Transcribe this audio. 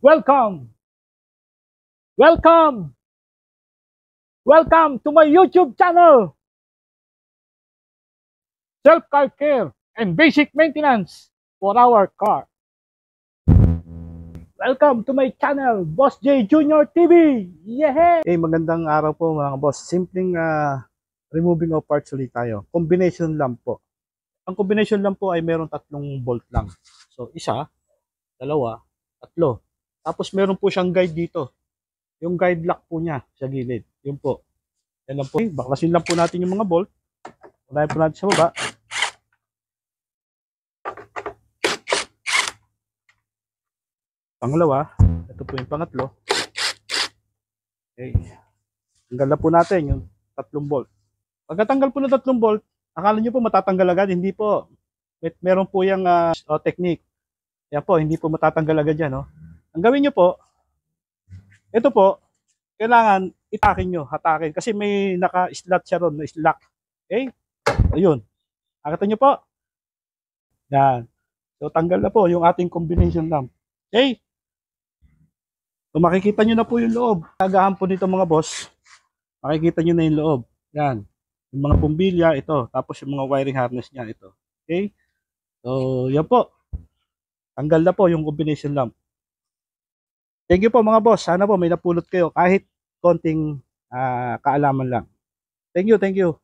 Welcome! Welcome! Welcome to my YouTube channel! Self-car care and basic maintenance for our car. Welcome to my channel, Boss J Junior TV! Yeah! Hey, magandang araw po mga boss. Simpleng removing of parts ulit tayo. Combination lamp po. Ang combination lamp po ay meron tatlong bolt lang. So, isa, dalawa, tatlo. Tapos meron po siyang guide dito. Yung guide lock po niya sa gilid. Yun po. Yan lang po. Baklasin lang po natin yung mga bolt. Unahin po natin sa baba. Pangalawa, ito po yung pangatlo. Okay. Tanggal na po natin yung tatlong bolt. Pagkatanggal po ng tatlong bolt, akala nyo po matatanggal agad. Hindi po. Meron po yung technique. Yan po, hindi po matatanggal agad yan. No? Ang gawin nyo po, ito po, kailangan itakin nyo, hatakin. Kasi may naka-slot siya ron, na-slack. Okay? Ayun. Akatan nyo po. Yan. So, tanggal na po yung ating combination lamp. Okay? So, makikita nyo na po yung loob. Kagahan po nito mga boss. Makikita nyo na yung loob. Yan. Yung mga bumbilya, ito. Tapos yung mga wiring harness niya, ito. Okay? So, yan po. Tanggal na po yung combination lamp. Thank you po mga boss. Sana po may napulot kayo kahit konting kaalaman lang. Thank you, thank you.